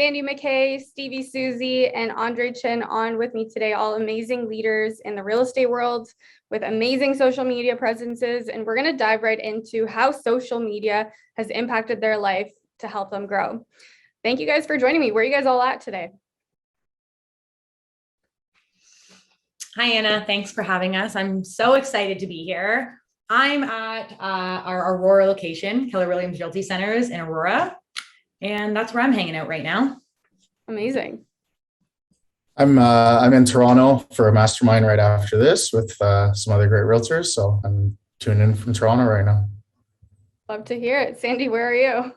Sandy McKay, Stevie Susie, and Andre Chin on with me today, all amazing leaders in the real estate world with amazing social media presences. And we're going to dive right into how social media has impacted their life to help them grow. Thank you guys for joining me. Where are you guys all at today? Hi, Anna. Thanks for having us. I'm so excited to be here. I'm at our Aurora location, Keller Williams Realty Centers in Aurora, and that's where I'm hanging out right now. Amazing. I'm in Toronto for a mastermind right after this with some other great realtors. So I'm tuning in from Toronto right now. Love to hear it. Sandy, where are you?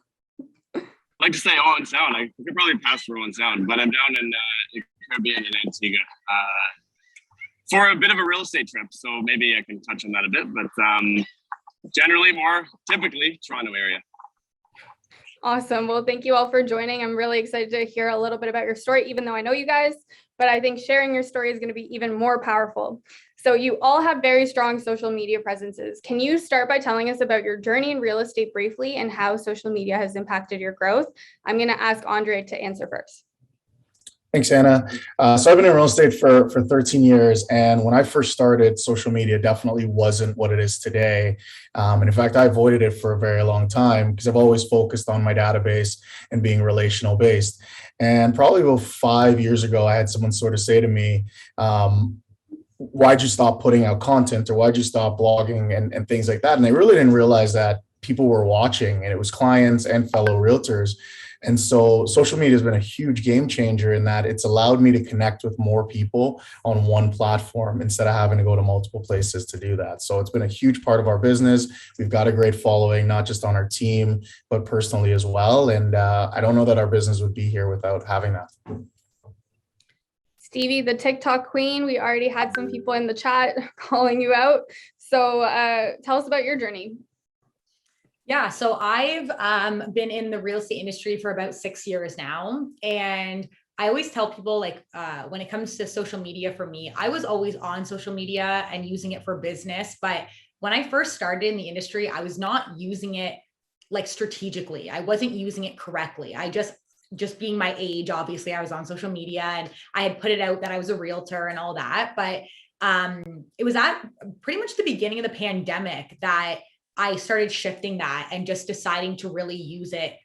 I'd like to say Owen Sound. I could probably pass for Owen Sound, but I'm down in the Caribbean in Antigua for a bit of a real estate trip. So maybe I can touch on that a bit, but generally more typically Toronto area. Awesome. Well, thank you all for joining. I'm really excited to hear a little bit about your story, even though I know you guys, but I think sharing your story is going to be even more powerful. So you all have very strong social media presences. Can you start by telling us about your journey in real estate briefly and how social media has impacted your growth? I'm going to ask Andre to answer first. Thanks, Anna. So I've been in real estate for 13 years. And when I first started, social media definitely wasn't what it is today. And in fact, I avoided it for a very long time because I've always focused on my database and being relational based. And probably about 5 years ago, I had someone sort of say to me, why'd you stop putting out content, or why'd you stop blogging and things like that? And I really didn't realize that people were watching, and it was clients and fellow realtors. And so social media has been a huge game changer in that it's allowed me to connect with more people on one platform instead of having to go to multiple places to do that. So it's been a huge part of our business. We've got a great following, not just on our team, but personally as well. And I don't know that our business would be here without having that. Stevie, the TikTok queen, we already had some people in the chat calling you out. So tell us about your journey. Yeah, so I've been in the real estate industry for about 6 years now. And I always tell people, like, when it comes to social media, for me, I was always on social media and using it for business. But when I first started in the industry, I was not using it like strategically. I wasn't using it correctly. I just being my age, obviously, I was on social media and I had put it out that I was a realtor and all that. But it was at pretty much the beginning of the pandemic that I started shifting that and just deciding to really use it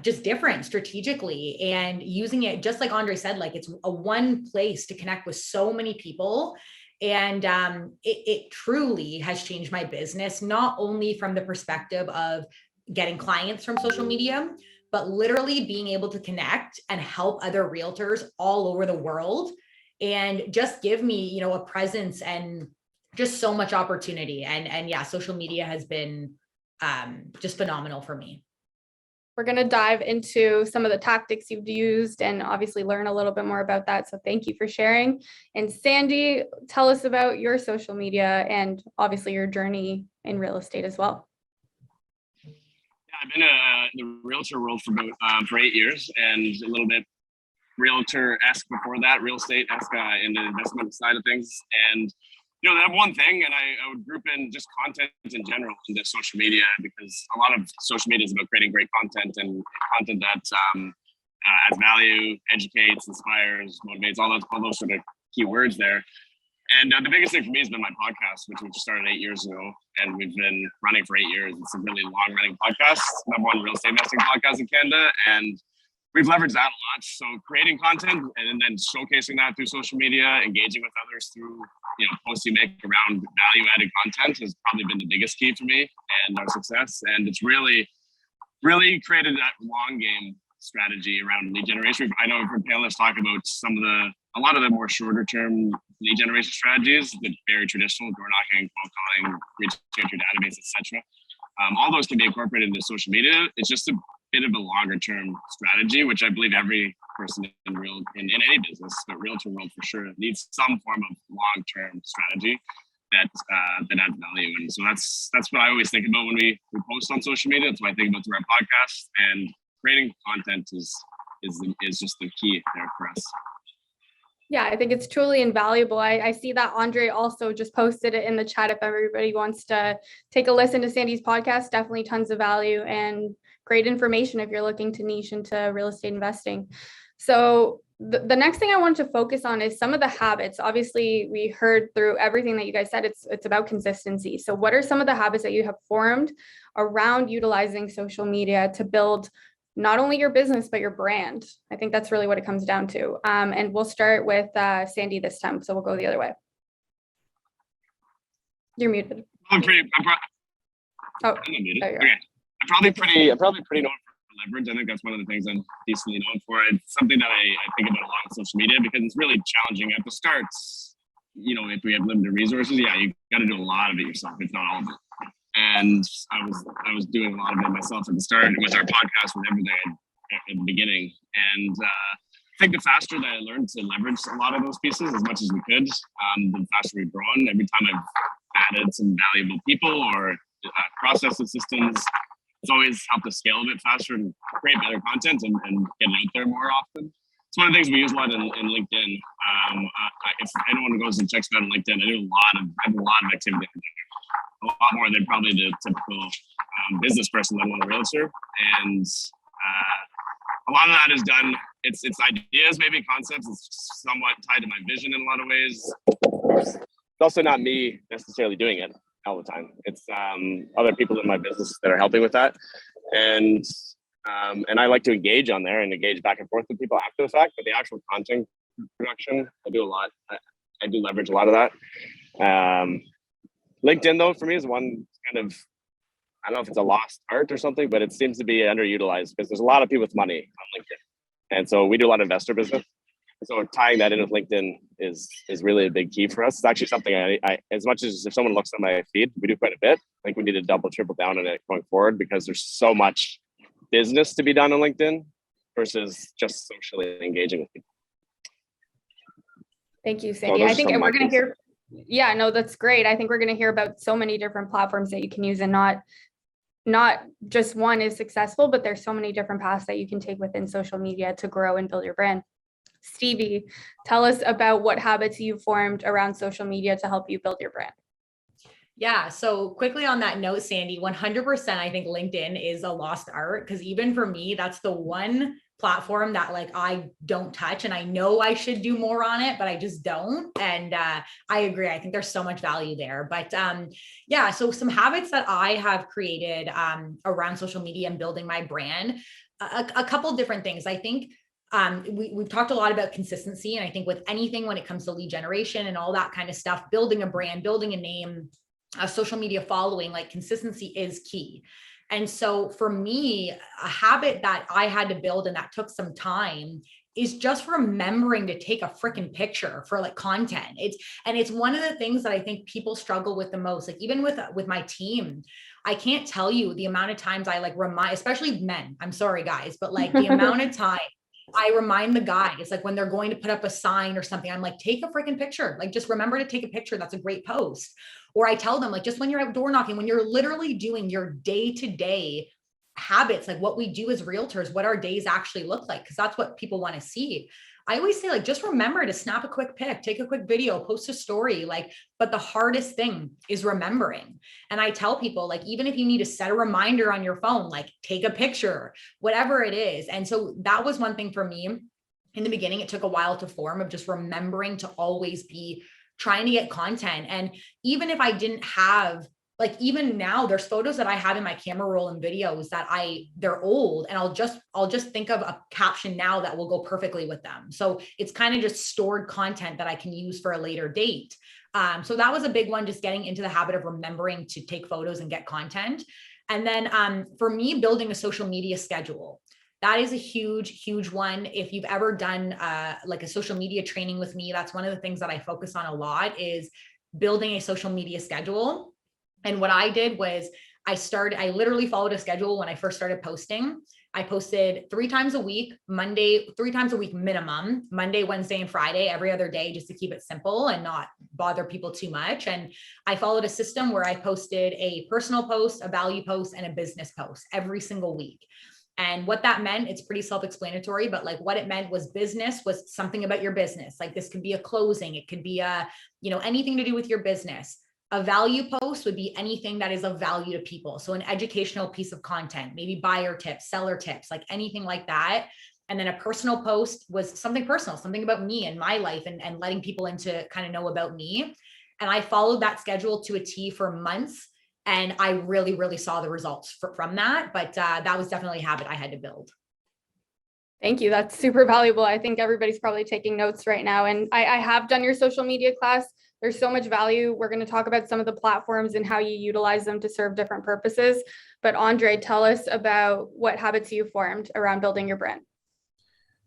just different strategically, and using it just like Andre said, like it's a one place to connect with so many people. And it truly has changed my business, not only from the perspective of getting clients from social media, but literally being able to connect and help other realtors all over the world and just give me, a presence and just so much opportunity. And yeah, social media has been just phenomenal for me. We're going to dive into some of the tactics you've used and obviously learn a little bit more about that. So thank you for sharing. And Sandy, tell us about your social media and obviously your journey in real estate as well. Yeah, I've been in the realtor world for 8 years, and a little bit realtor-esque before that, real estate-esque in the investment side of things. And that one thing, and I would group in just content in general into social media, because a lot of social media is about creating great content and content that adds value, educates, inspires, motivates, all those sort of key words there. And the biggest thing for me has been my podcast, which we started 8 years ago, and we've been running for 8 years. It's a really long-running podcast, #1 real estate investing podcast in Canada, and we've leveraged that a lot. So creating content and then showcasing that through social media, engaging with others through posts you make around value-added content has probably been the biggest key for me and our success. And it's really, really created that long game strategy around lead generation. I know I've heard panelists talk about a lot of the more shorter term lead generation strategies, the very traditional door knocking, cold calling, reaching out your database, etc. All those can be incorporated into social media. It's just a bit of a longer term strategy, which I believe every person in any business, but realtor world for sure, needs some form of long term strategy that adds value. And so that's what I always think about when we post on social media. That's what I think about through our podcast, and creating content is just the key there for us. Yeah, I think it's truly invaluable. I see that Andre also just posted it in the chat. If everybody wants to take a listen to Sandy's podcast, definitely tons of value and great information if you're looking to niche into real estate investing. So the next thing I want to focus on is some of the habits. Obviously, we heard through everything that you guys said, it's about consistency. So what are some of the habits that you have formed around utilizing social media to build not only your business, but your brand? I think that's really what it comes down to. And we'll start with Sandy this time. So we'll go the other way. You're muted. I'm not muted. Okay. I'm probably pretty known for leverage. I think that's one of the things I'm decently known for. It's something that I think about a lot on social media because it's really challenging at the start. You know, if we have limited resources, yeah, you got to do a lot of it yourself, if not all of it. And I was doing a lot of it myself at the start with our podcast and everything at the beginning. And I think the faster that I learned to leverage a lot of those pieces as much as we could, the faster we've grown. Every time I've added some valuable people or process systems, it's always helped us scale a bit faster and create better content and get it out there more often. It's one of the things we use a lot in LinkedIn. If anyone goes and checks me out on LinkedIn, I have a lot of activity. A lot more than probably the typical business person, let alone a realtor. And a lot of that is done. It's ideas, maybe concepts. It's somewhat tied to my vision in a lot of ways. It's also not me necessarily doing it all the time. It's other people in my business that are helping with that. And I like to engage on there and engage back and forth with people after the fact. But the actual content production, I do a lot. I do leverage a lot of that. LinkedIn, though, for me is one kind of, I don't know if it's a lost art or something, but it seems to be underutilized because there's a lot of people with money on LinkedIn. And so we do a lot of investor business. So tying that in with LinkedIn is really a big key for us. It's actually something I as much as if someone looks at my feed, we do quite a bit. I think we need to double, triple down on it going forward because there's so much business to be done on LinkedIn versus just socially engaging with people. Thank you, Sandy. I think we're going to hear. Yeah, no, that's great. I think we're going to hear about so many different platforms that you can use and not just one is successful, but there's so many different paths that you can take within social media to grow and build your brand. Stevie, tell us about what habits you formed around social media to help you build your brand. Yeah. So quickly on that note, Sandy, 100%, I think LinkedIn is a lost art because even for me, that's the one platform that like I don't touch and I know I should do more on it, but I just don't. And I agree. I think there's so much value there. But yeah, so some habits that I have created around social media and building my brand, a couple different things. I think we've talked a lot about consistency. And I think with anything when it comes to lead generation and all that kind of stuff, building a brand, building a name, a social media following, like consistency is key. And so for me, a habit that I had to build and that took some time is just remembering to take a freaking picture for like content. It's one of the things that I think people struggle with the most. Like even with my team, I can't tell you the amount of times I like remind, especially men, I'm sorry guys, but like the amount of time I remind the guys, like when they're going to put up a sign or something, I'm like, take a freaking picture. Like, just remember to take a picture. That's a great post. Or I tell them like, just when you're out door knocking, when you're literally doing your day-to-day habits, like what we do as realtors, what our days actually look like, because that's what people want to see. I always say like, just remember to snap a quick pic, take a quick video, post a story, like, but the hardest thing is remembering. And I tell people like, even if you need to set a reminder on your phone, like take a picture, whatever it is. And so that was one thing for me in the beginning. It took a while to form of just remembering to always be trying to get content. And even if I didn't have, like even now there's photos that I have in my camera roll and videos that they're old and I'll just think of a caption now that will go perfectly with them. So it's kind of just stored content that I can use for a later date. So that was a big one, just getting into the habit of remembering to take photos and get content. And then for me, building a social media schedule. That is a huge, huge one. If you've ever done like a social media training with me, that's one of the things that I focus on a lot is building a social media schedule. And what I did was I literally followed a schedule when I first started posting. I posted 3 times a week, 3 times a week minimum, Monday, Wednesday, and Friday, every other day, just to keep it simple and not bother people too much. And I followed a system where I posted a personal post, a value post, and a business post every single week. And what that meant, it's pretty self-explanatory, but like what it meant was business was something about your business. Like this could be a closing, it could be a, anything to do with your business. A value post would be anything that is of value to people. So an educational piece of content, maybe buyer tips, seller tips, like anything like that. And then a personal post was something personal, something about me and my life and letting people in to kind of know about me. And I followed that schedule to a T for months. And I really, really saw the results from that. But that was definitely a habit I had to build. Thank you. That's super valuable. I think everybody's probably taking notes right now. And I have done your social media class. There's so much value. We're going to talk about some of the platforms and how you utilize them to serve different purposes. But Andre, tell us about what habits you formed around building your brand.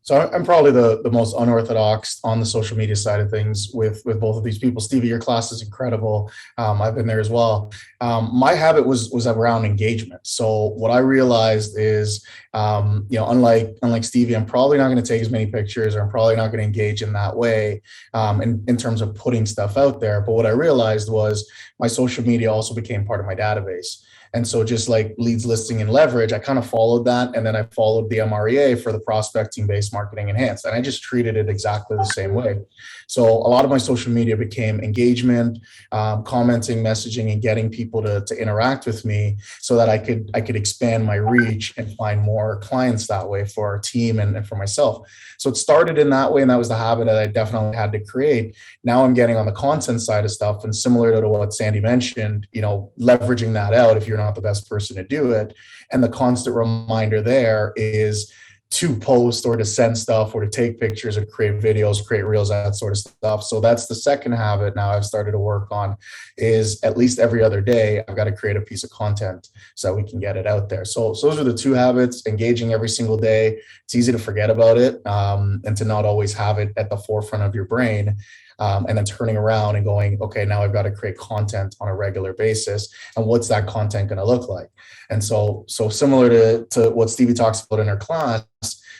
So I'm probably the most unorthodox on the social media side of things with both of these people. Stevie, your class is incredible. I've been there as well. My habit was around engagement. So what I realized is, unlike Stevie, I'm probably not going to take as many pictures, or I'm probably not going to engage in that way in terms of putting stuff out there. But what I realized was my social media also became part of my database. And so just like leads, listing, and leverage, I kind of followed that. And then I followed the MREA for the prospecting based marketing enhanced. And I just treated it exactly the same way. So a lot of my social media became engagement, commenting, messaging, and getting people to interact with me so that I could expand my reach and find more clients that way for our team and for myself. So it started in that way. And that was the habit that I definitely had to create. Now I'm getting on the content side of stuff, and similar to what Sandy mentioned, leveraging that out if you're not the best person to do it. And the constant reminder there is to post or to send stuff or to take pictures or create videos, create reels, that sort of stuff. So that's the second habit now I've started to work on, is at least every other day, I've got to create a piece of content so that we can get it out there. So those are the two habits: engaging every single day. It's easy to forget about it and to not always have it at the forefront of your brain. And then turning around and going, okay, now I've got to create content on a regular basis. And what's that content going to look like? And so similar to what Stevie talks about in her class,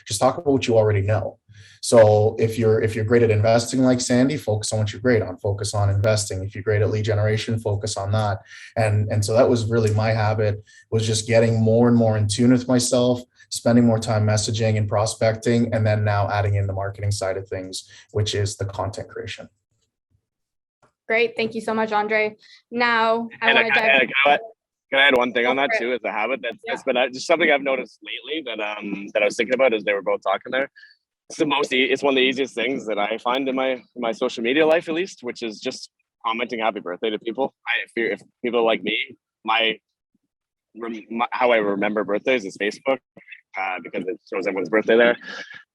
just talk about what you already know. So if you're great at investing like Sandy, focus on what you're great on, focus on investing. If you're great at lead generation, focus on that. And so that was really my habit, was just getting more and more in tune with myself, spending more time messaging and prospecting, and then now adding in the marketing side of things, which is the content creation. Great. Thank you so much, Andre. Now I want to dive. Can I add one thing on that too, as a habit that's been just something I've noticed lately that I was thinking about as they were both talking there. It's one of the easiest things that I find in my social media life, at least, which is just commenting happy birthday to people. If people like me, how I remember birthdays is Facebook, because it shows everyone's birthday there.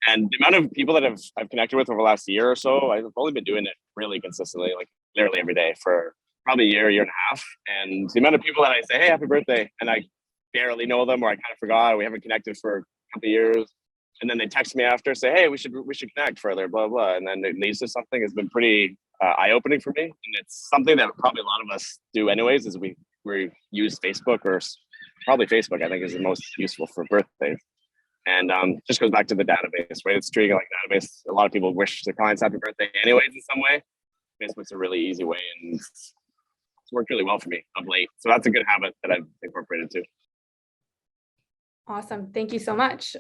And the amount of people that I've connected with over the last year or so, I've only been doing it really consistently, like literally every day for probably a year and a half. And the amount of people that I say, hey, happy birthday, and I barely know them, or I kind of forgot, or we haven't connected for a couple of years. And then they text me after, say, hey, we should connect further, blah, blah. And then it leads to something. It's been pretty eye-opening for me. And it's something that probably a lot of us do anyways, is we use Facebook, or probably Facebook, I think, is the most useful for birthdays. And just goes back to the database, right? It's treating it like a database. A lot of people wish their clients happy birthday anyways in some way. Facebook's a really easy way, and it's worked really well for me of late. So that's a good habit that I've incorporated too. Awesome. Thank you so much.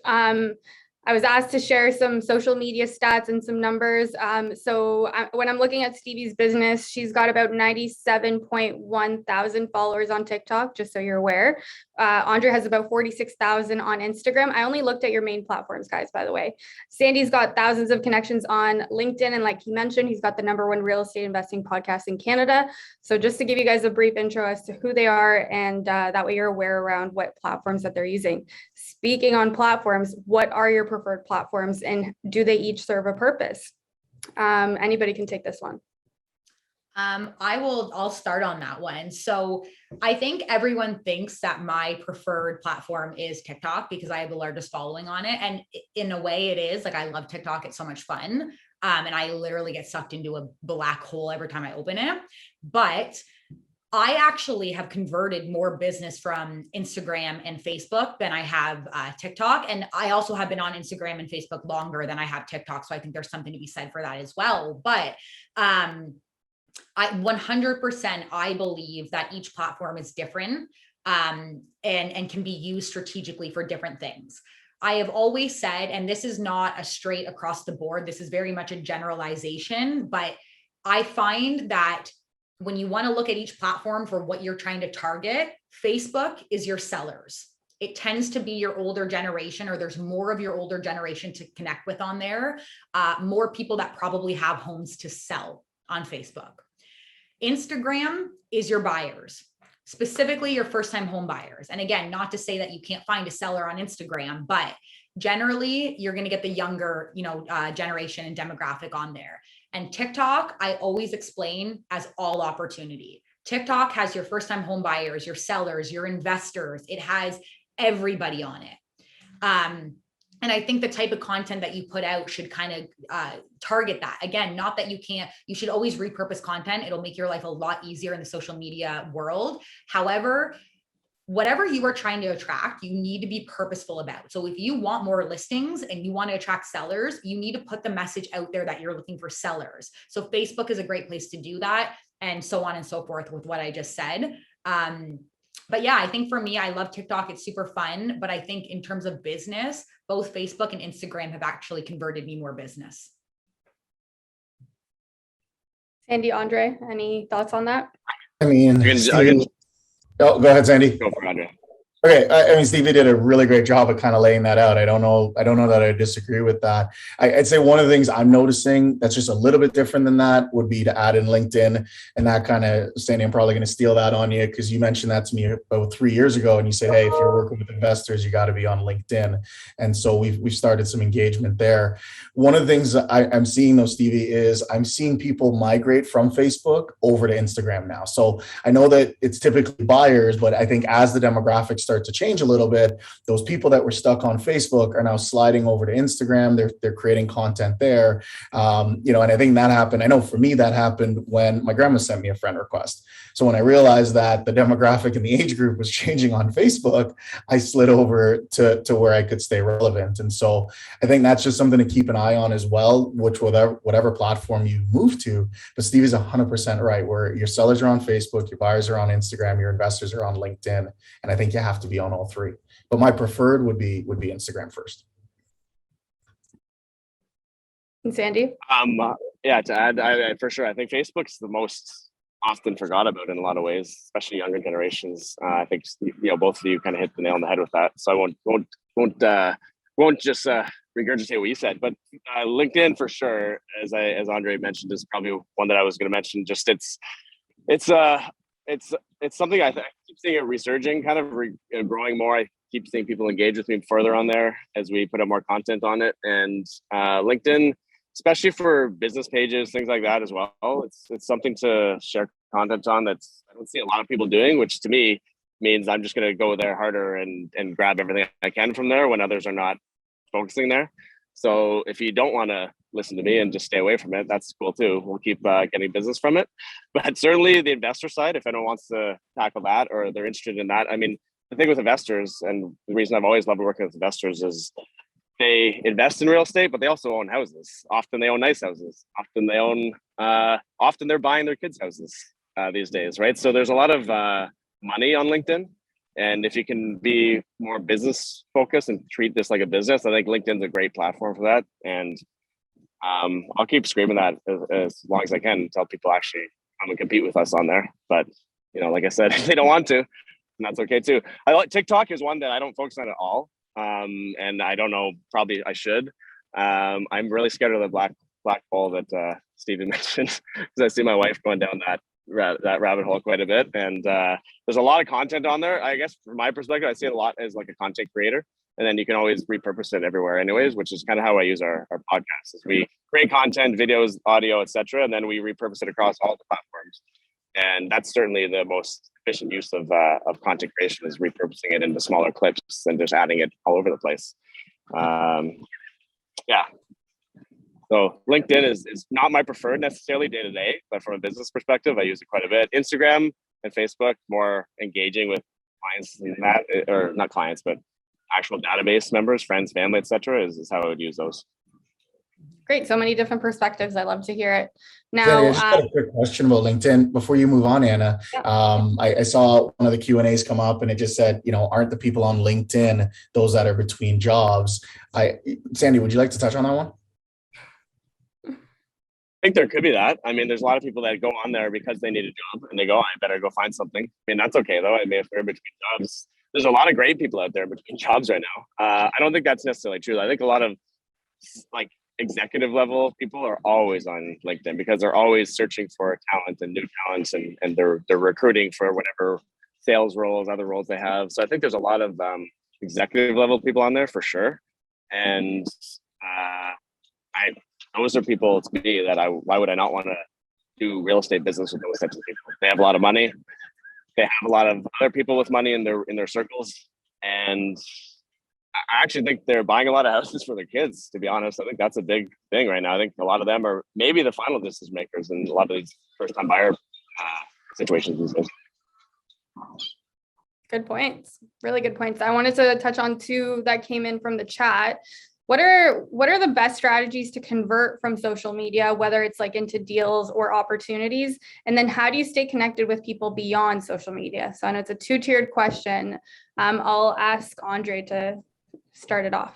I was asked to share some social media stats and some numbers. When I'm looking at Stevie's business, she's got about 97.1 thousand followers on TikTok, just so you're aware. Andre has about 46,000 on Instagram. I only looked at your main platforms, guys, by the way. Sandy's got thousands of connections on LinkedIn. And like he mentioned, he's got the #1 real estate investing podcast in Canada. So just to give you guys a brief intro as to who they are, and that way you're aware around what platforms that they're using. Speaking on platforms, what are your preferred platforms, and do they each serve a purpose? Anybody can take this one. I'll start on that one. So I think everyone thinks that my preferred platform is TikTok because I have the largest following on it. And in a way it is. Like, I love TikTok. It's so much fun. And I literally get sucked into a black hole every time I open it. But I actually have converted more business from Instagram and Facebook than I have TikTok. And I also have been on Instagram and Facebook longer than I have TikTok. So I think there's something to be said for that as well. But I 100%, I believe that each platform is different. and can be used strategically for different things. I have always said, and this is not a straight across the board, this is very much a generalization, but I find that when you want to look at each platform for what you're trying to target, Facebook is your sellers. It tends to be your older generation, or there's more of your older generation to connect with on there. More people that probably have homes to sell on Facebook. Instagram is your buyers, specifically your first-time home buyers. And again, not to say that you can't find a seller on Instagram, but generally you're going to get the younger, generation and demographic on there. And TikTok, I always explain as all opportunity. TikTok has your first-time home buyers, your sellers, your investors. It has everybody on it. And I think the type of content that you put out should kind of target that. Again, not that you should always repurpose content. It'll make your life a lot easier in the social media world. However, whatever you are trying to attract, you need to be purposeful about. So if you want more listings and you want to attract sellers, you need to put the message out there that you're looking for sellers. So Facebook is a great place to do that, and so on and so forth with what I just said. But yeah, I think for me, I love TikTok. It's super fun. But I think in terms of business, both Facebook and Instagram have actually converted me more business. Sandy, Andre, any thoughts on that? I mean, go ahead, Sandy. Go for it, Andre. Okay, I mean, Stevie did a really great job of kind of laying that out. I don't know that I disagree with that. I'd say one of the things I'm noticing that's just a little bit different than that would be to add in LinkedIn, and that kind of, Sandy, I'm probably going to steal that on you because you mentioned that to me about 3 years ago, and you said, hey, if you're working with investors, you got to be on LinkedIn, and so we've started some engagement there. One of the things I'm seeing though, Stevie, is I'm seeing people migrate from Facebook over to Instagram now. So I know that it's typically buyers, but I think as the demographics start to change a little bit, those people that were stuck on Facebook are now sliding over to Instagram. They're creating content there. And I think that happened. I know for me, that happened when my grandma sent me a friend request. So when I realized that the demographic and the age group was changing on Facebook, I slid over to where I could stay relevant. And so I think that's just something to keep an eye on as well, which whatever platform you move to. But Steve is 100% right, where your sellers are on Facebook, your buyers are on Instagram, your investors are on LinkedIn. And I think you have to be on all three. But my preferred would be Instagram first. And Sandy? Yeah, to add, I for sure, I think Facebook's the most often forgot about in a lot of ways, especially younger generations. I think both of you kind of hit the nail on the head with that. So I won't just regurgitate what you said, but LinkedIn for sure, as Andre mentioned, is probably one that I was going to mention. Just it's something I keep seeing it resurging, kind of growing more. I keep seeing people engage with me further on there as we put up more content on it, and LinkedIn, especially for business pages, things like that as well. It's something to share content on I don't see a lot of people doing, which to me means I'm just going to go there harder and grab everything I can from there when others are not focusing there. So if you don't want to listen to me and just stay away from it, that's cool too. We'll keep getting business from it. But certainly the investor side, if anyone wants to tackle that or they're interested in that, I mean, the thing with investors, and the reason I've always loved working with investors, is they invest in real estate, but they also own houses. Often they own nice houses. Often they're buying their kids' houses these days, right? So there's a lot of money on LinkedIn. And if you can be more business focused and treat this like a business, I think LinkedIn's a great platform for that. And I'll keep screaming that as long as I can until people actually come and compete with us on there. But like I said, if they don't want to, and that's okay too. TikTok is one that I don't focus on at all. And I don't know, probably I should. I'm really scared of the black hole that Stephen mentioned, because I see my wife going down that rabbit hole quite a bit. And there's a lot of content on there. I guess from my perspective, I see it a lot as like a content creator. And then you can always repurpose it everywhere anyways, which is kind of how I use our podcast. Is we create content, videos, audio, etc., and then we repurpose it across all the platforms. And that's certainly the most efficient use of content creation, is repurposing it into smaller clips and just adding it all over the place. Yeah. So LinkedIn is not my preferred necessarily day to day, but from a business perspective, I use it quite a bit. Instagram and Facebook, more engaging with clients in that, or not clients, but actual database members, friends, family, etc., is how I would use those. Great. So many different perspectives. I love to hear it. Sandy, I Now, just got a quick question about LinkedIn before you move on, Anna. yeah. I saw one of the Q&As come up and it just said, aren't the people on LinkedIn those that are between jobs? Sandy, would you like to touch on that one? I think there could be that. I mean, there's a lot of people that go on there because they need a job and they go, I better go find something. I mean, that's okay though. I mean, if they're between jobs, there's a lot of great people out there between jobs right now. I don't think that's necessarily true. I think a lot of like executive level people are always on LinkedIn because they're always searching for talent and new talents, and they're recruiting for whatever sales roles, other roles they have. So I think there's a lot of executive level people on there for sure. And those are people to me that why would I not want to do real estate business with those types of people? They have a lot of money. They have a lot of other people with money in their circles, and I actually think they're buying a lot of houses for their kids, to be honest. I think that's a big thing right now. I think a lot of them are maybe the final decision makers in a lot of these first-time buyer situations these days. Good points. Really good points. I wanted to touch on two that came in from the chat. What are the best strategies to convert from social media, whether it's like into deals or opportunities? And then how do you stay connected with people beyond social media? So I know it's a two-tiered question. I'll ask Andre to start it off.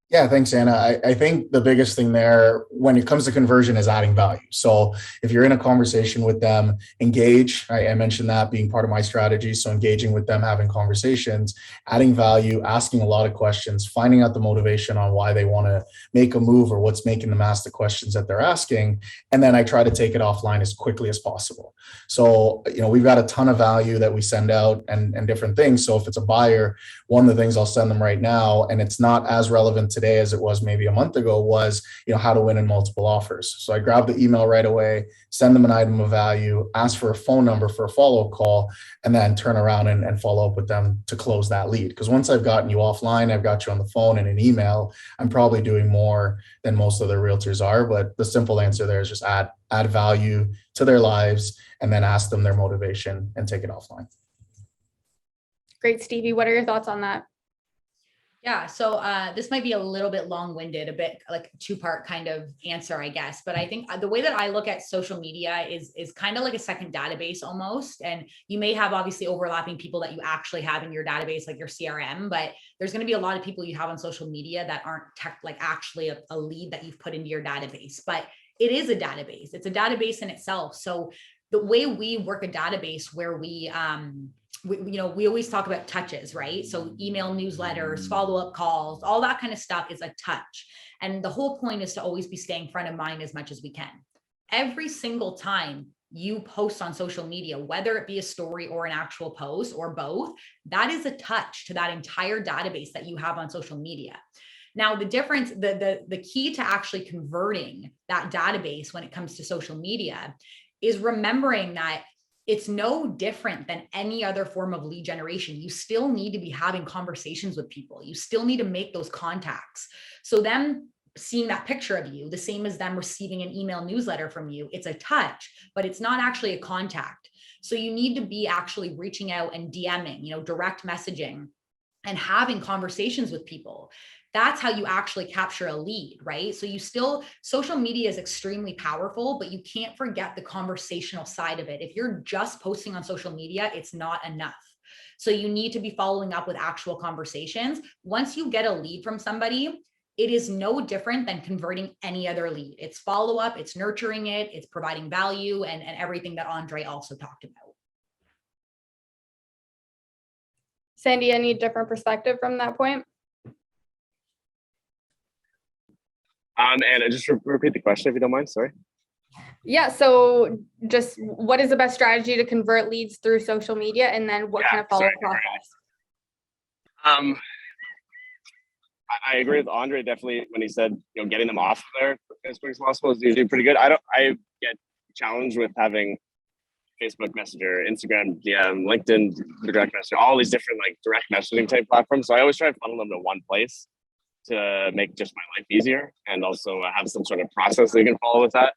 Yeah, thanks, Anna. I think the biggest thing there when it comes to conversion is adding value. So if you're in a conversation with them, engage. I mentioned that being part of my strategy. So engaging with them, having conversations, adding value, asking a lot of questions, finding out the motivation on why they want to make a move or what's making them ask the questions that they're asking. And then I try to take it offline as quickly as possible. So, we've got a ton of value that we send out and different things. So if it's a buyer, one of the things I'll send them right now, and it's not as relevant today as it was maybe a month ago, was how to win in multiple offers. So I grab the email right away, send them an item of value, ask for a phone number for a follow-up call, and then turn around and follow up with them to close that lead. Because once I've gotten you offline, I've got you on the phone and an email, I'm probably doing more than most other realtors are. But the simple answer there is just add value to their lives and then ask them their motivation and take it offline. Great, Stevie. What are your thoughts on that? Yeah, so this might be a little bit long-winded, a bit like a two-part kind of answer, I guess. But I think the way that I look at social media is kind of like a second database almost. And you may have obviously overlapping people that you actually have in your database, like your CRM, but there's going to be a lot of people you have on social media that aren't actually a lead that you've put into your database. But it is a database. It's a database in itself. So the way we work a database where we always talk about touches, right? So email newsletters, follow-up calls, all that kind of stuff is a touch. And the whole point is to always be staying front of mind as much as we can. Every single time you post on social media, whether it be a story or an actual post or both, that is a touch to that entire database that you have on social media. Now, the difference, the key to actually converting that database when it comes to social media is remembering that it's no different than any other form of lead generation. You still need to be having conversations with people. You still need to make those contacts. So them seeing that picture of you, the same as them receiving an email newsletter from you, it's a touch, but it's not actually a contact. So you need to be actually reaching out and DMing, direct messaging and having conversations with people. That's how you actually capture a lead, right? So social media is extremely powerful, but you can't forget the conversational side of it. If you're just posting on social media, it's not enough. So you need to be following up with actual conversations. Once you get a lead from somebody, it is no different than converting any other lead. It's follow-up, it's nurturing it, it's providing value and everything that Andre also talked about. Sandy, any different perspective from that point? And just repeat the question if you don't mind. Sorry. Yeah. So just what is the best strategy to convert leads through social media? And then what kind of follow-up process? I agree with Andre definitely when he said, getting them off of there as quick as possible is usually pretty good. I get challenged with having Facebook Messenger, Instagram DM, LinkedIn direct message, all these different direct messaging type platforms. So I always try to funnel them to one place to make just my life easier and also have some sort of process that you can follow with that.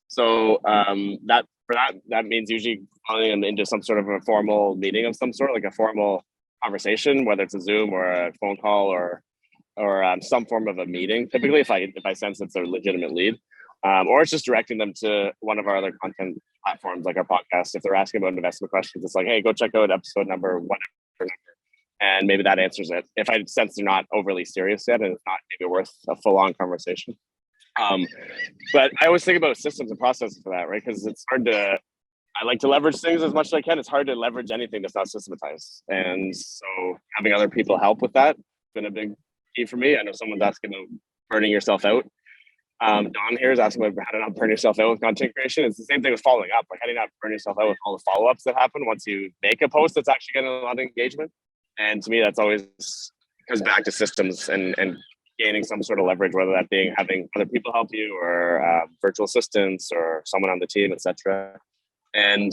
So that means usually calling them into some sort of a formal meeting of some sort, like a formal conversation, whether it's a Zoom or a phone call or some form of a meeting. Typically, if I sense it's a legitimate lead, or it's just directing them to one of our other content platforms like our podcast. If they're asking about investment questions, it's like, hey, go check out episode number whatever number, and maybe that answers it. If I sense they're not overly serious yet and it's not maybe worth a full-on conversation. But I always think about systems and processes for that, right? Because it's hard to. I like to leverage things as much as I can. It's hard to leverage anything that's not systematized, and so having other people help with that has been a big key for me. I know someone's asking about burning yourself out. Don here is asking about how to not burn yourself out with content creation. It's the same thing with following up. Like how do you not burn yourself out with all the follow-ups that happen once you make a post that's actually getting a lot of engagement? And to me, that's always comes back to systems and gaining some sort of leverage, whether that being having other people help you or virtual assistants or someone on the team, etc. And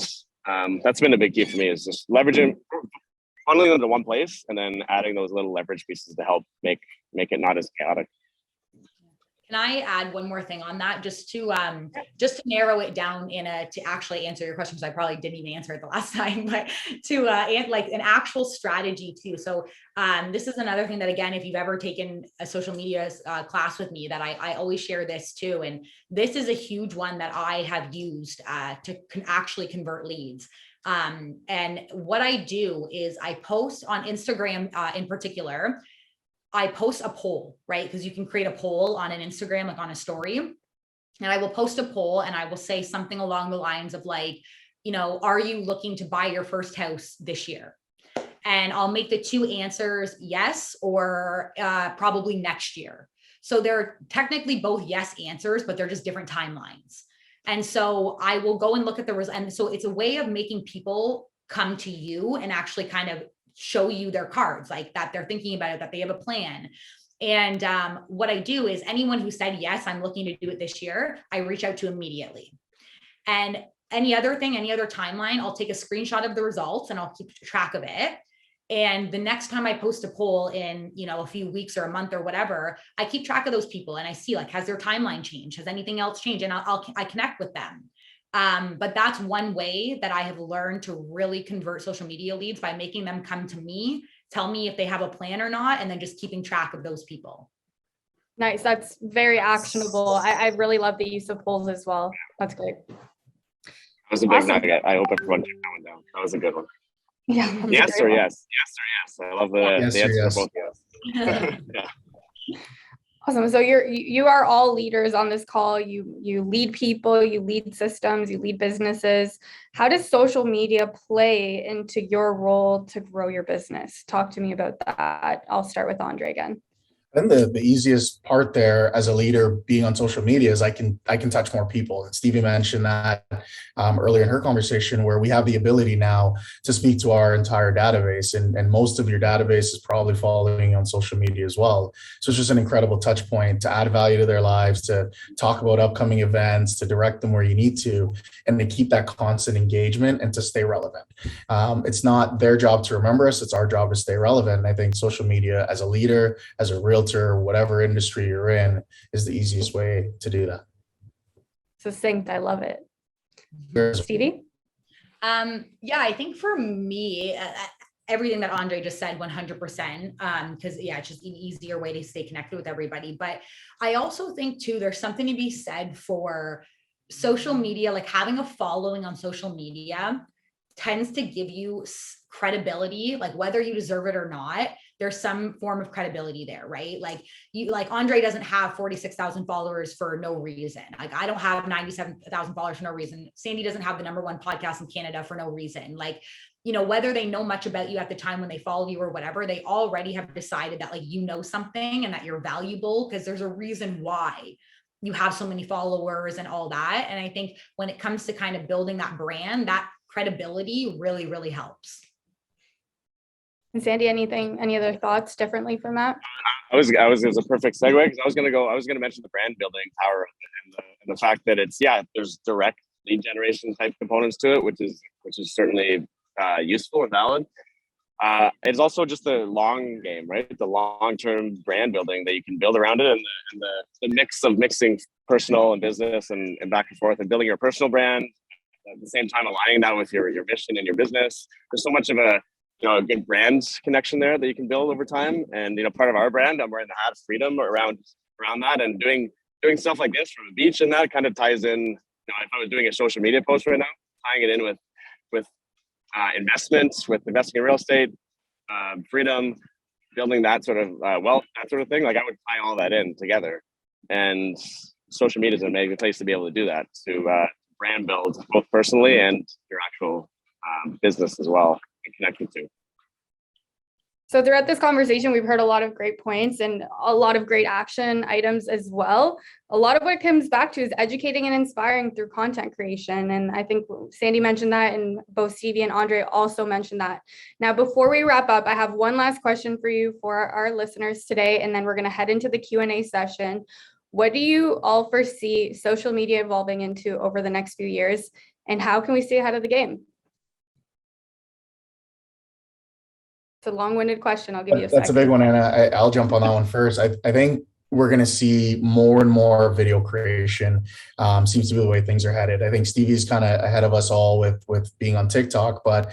that's been a big key for me, is just leveraging, funneling them to one place and then adding those little leverage pieces to help make it not as chaotic. Can I add one more thing on that, just to narrow it down to actually answer your question, because I probably didn't even answer it the last time, but to like an actual strategy too. So this is another thing that, again, if you've ever taken a social media class with me, that I always share this too. And this is a huge one that I have used to actually convert leads. And what I do is I post on Instagram in particular. I post a poll, right? Because you can create a poll on an Instagram, like on a story. And I will post a poll and I will say something along the lines of like, are you looking to buy your first house this year? And I'll make the two answers yes or probably next year. So they're technically both yes answers, but they're just different timelines. And so I will go and look at the results. And so it's a way of making people come to you and actually kind of show you their cards, like that they're thinking about it, that they have a plan. And what I do is anyone who said, yes, I'm looking to do it this year, I reach out to immediately. And any other timeline, I'll take a screenshot of the results and I'll keep track of it. And the next time I post a poll in, a few weeks or a month or whatever, I keep track of those people and I see like, has their timeline changed? Has anything else changed? And I connect with them. But that's one way that I have learned to really convert social media leads, by making them come to me, tell me if they have a plan or not, and then just keeping track of those people. Nice. That's very actionable. I really love the use of polls as well. That's great. That was a big nugget. I hope everyone took that one down. That was a good one. Yeah. Yes or yes. Yes or yes. I love the answer for both yes. Yeah. Awesome. So you are all leaders on this call. You lead people, you lead systems, you lead businesses. How does social media play into your role to grow your business? Talk to me about that. I'll start with Andre again. I think the easiest part there as a leader being on social media is I can touch more people. And Stevie mentioned that earlier in her conversation, where we have the ability now to speak to our entire database, and most of your database is probably following on social media as well. So it's just an incredible touch point to add value to their lives, to talk about upcoming events, to direct them where you need to, and to keep that constant engagement and to stay relevant. It's not their job to remember us, it's our job to stay relevant. And I think social media as a leader, as a realtor, whatever industry you're in, is the easiest way to do that. Succinct. I love it. Stevie? Yeah, I think for me, everything that Andre just said, 100%, because it's just an easier way to stay connected with everybody. But I also think too, there's something to be said for social media, like having a following on social media tends to give you credibility, like whether you deserve it or not. There's some form of credibility there, right? Like Andre doesn't have 46,000 followers for no reason. Like I don't have 97,000 followers for no reason. Sandy doesn't have the #1 podcast in Canada for no reason. Like, whether they know much about you at the time when they follow you or whatever, they already have decided that something and that you're valuable, because there's a reason why you have so many followers and all that. And I think when it comes to kind of building that brand, that credibility really, really helps. And Sandy, any other thoughts differently from that? It was a perfect segue, because I was going to mention the brand building power of it, and the fact that there's direct lead generation type components to it, which is certainly useful and valid. It's also just the long game, right? The long-term brand building that you can build around it, and the mix of mixing personal and business and back and forth, and building your personal brand at the same time aligning that with your mission and your business. There's so much of a a good brand connection there that you can build over time. And part of our brand, I'm wearing the hat of freedom around that, and doing stuff like this from the beach, and that kind of ties in. If I was doing a social media post right now, tying it in with investments, with investing in real estate, freedom, building that sort of wealth, that sort of thing. Like I would tie all that in together, and social media is an amazing place to be able to do that, to brand build both personally and your actual business as well, and connected to. So throughout this conversation, we've heard a lot of great points and a lot of great action items as well. A lot of what it comes back to is educating and inspiring through content creation. And I think Sandy mentioned that, and both Stevie and Andre also mentioned that. Now, before we wrap up, I have one last question for you for our listeners today, and then we're going to head into the Q&A session. What do you all foresee social media evolving into over the next few years, and how can we stay ahead of the game? It's a long-winded question. I'll give you a second. That's a big one, Anna. I'll jump on that one first. I think we're going to see more and more video creation. Seems to be the way things are headed. I think Stevie's kind of ahead of us all with being on TikTok, but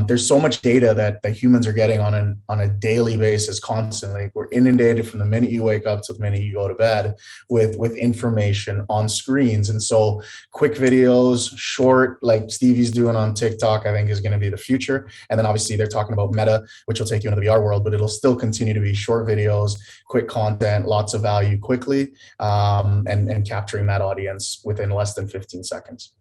there's so much data that humans are getting on a daily basis, constantly. We're inundated from the minute you wake up to the minute you go to bed with information on screens. And so quick videos, short, like Stevie's doing on TikTok, I think is going to be the future. And then obviously they're talking about Meta, which will take you into the VR world, but it'll still continue to be short videos, quick content, lots of value quickly, and capturing that audience within less than 15 seconds.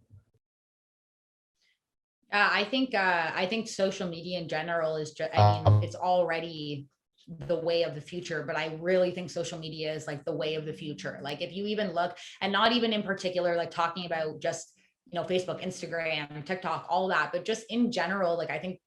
I think social media in general is just, I mean, it's already the way of the future, but I really think social media is like the way of the future. Like if you even look, and not even in particular, like talking about just, Facebook, Instagram, TikTok, all that, but just in general, like I think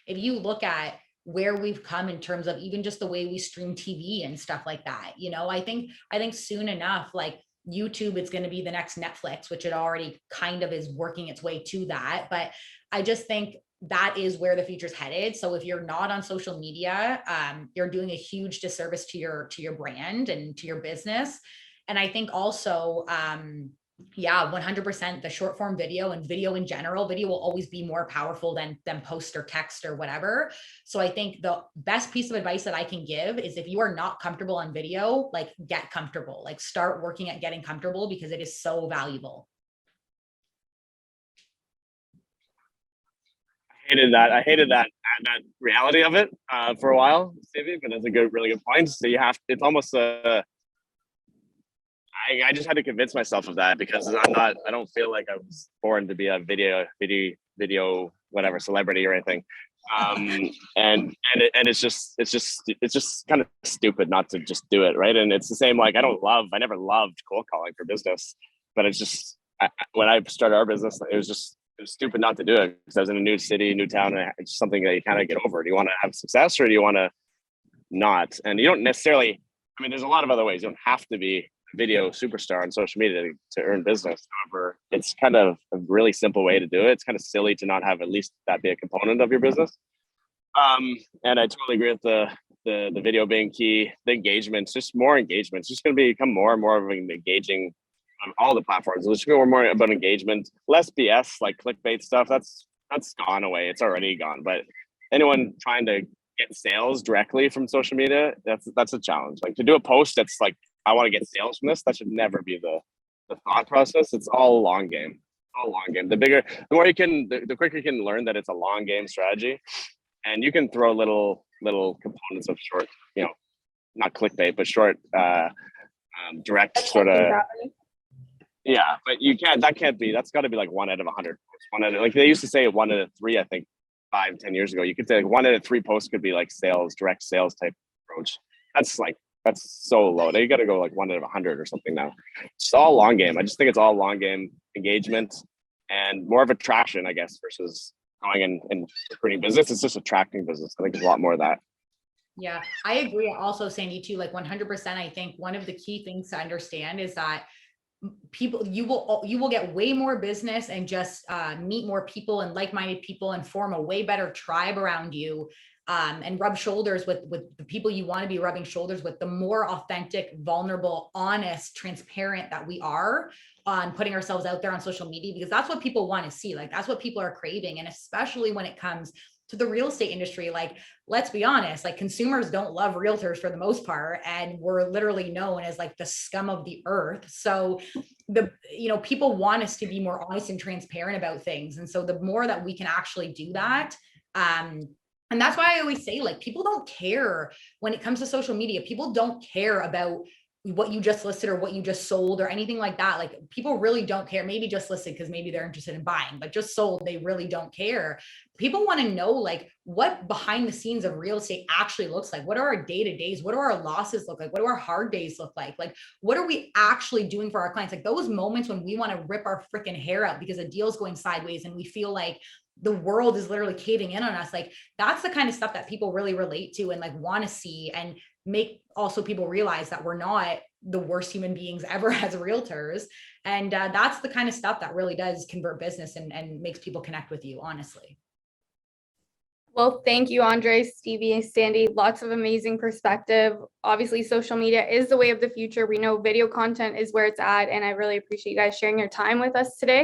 if you look at where we've come in terms of even just the way we stream TV and stuff like that, I think soon enough, like YouTube is going to be the next Netflix, which it already kind of is working its way to that. But I just think that is where the future's headed. So if you're not on social media, you're doing a huge disservice to your brand and to your business. And I think also, 100%, the short form video and video in general, video will always be more powerful than post or text or whatever. So I think the best piece of advice that I can give is if you are not comfortable on video, like get comfortable, like start working at getting comfortable, because it is so valuable. I hated that reality of it for a while, Stevie, but that's a really good point. So it's almost I just had to convince myself of that, because I don't feel like I was born to be a video whatever celebrity or anything. And it's just kind of stupid not to just do it, right? And it's the same, like I never loved cold calling for business, but it's just when I started our business, it was stupid not to do it, because I was in a new city, new town, and it's something that you kind of get over. Do you want to have success, or do you want to not? And you don't necessarily, I mean, there's a lot of other ways. You don't have to be a video superstar on social media to earn business. However, it's kind of a really simple way to do it. It's kind of silly to not have at least that be a component of your business. And I totally agree with the video being key. The engagements, just more engagements, just going to become more and more of an engaging on all the platforms. It's going to be more about engagement, less BS like clickbait stuff. That's gone away. It's already gone. But anyone trying to get sales directly from social media, that's a challenge. Like to do a post that's like, I want to get sales from this, that should never be the thought process. It's all a long game. All long game. The quicker you can learn that it's a long game strategy, and you can throw little components of short, not clickbait, but short, direct sort of. Yeah, but that's got to be like 1 out of 100. Like they used to say 1 out of 3, I think 5-10 years ago. You could say like 1 out of 3 posts could be like direct sales type approach. That's so low. Now you got to go like 1 out of 100 or something now. It's all long game. I just think it's all long game engagement and more of attraction, I guess, versus going and recruiting business. It's just attracting business. I think there's a lot more of that. Yeah, I agree. Also, Sandy, too, like 100%. I think one of the key things to understand is that you will get way more business and just meet more people and like-minded people and form a way better tribe around you, and rub shoulders with the people you want to be rubbing shoulders with, the more authentic, vulnerable, honest, transparent that we are on putting ourselves out there on social media, because that's what people want to see. Like that's what people are craving. And especially when it comes to the real estate industry. Like, let's be honest, like consumers don't love realtors for the most part. And we're literally known as like the scum of the earth. So people want us to be more honest and transparent about things. And so the more that we can actually do that, and that's why I always say, like, people don't care when it comes to social media. People don't care about what you just listed or what you just sold or anything like that. Like, people really don't care. Maybe just listed because maybe they're interested in buying, but just sold, they really don't care. People want to know, like, what behind the scenes of real estate actually looks like. What are our day-to-days? What do our losses look like? What do our hard days look like? Like, what are we actually doing for our clients? Like, those moments when we want to rip our freaking hair out because a deal's going sideways and we feel like the world is literally caving in on us. Like, that's the kind of stuff that people really relate to and like want to see, and make also people realize that we're not the worst human beings ever as realtors. And that's the kind of stuff that really does convert business and makes people connect with you, honestly. Well, thank you, Andre, Stevie, Sandy. Lots of amazing perspective. Obviously, social media is the way of the future. We know video content is where it's at, and I really appreciate you guys sharing your time with us today.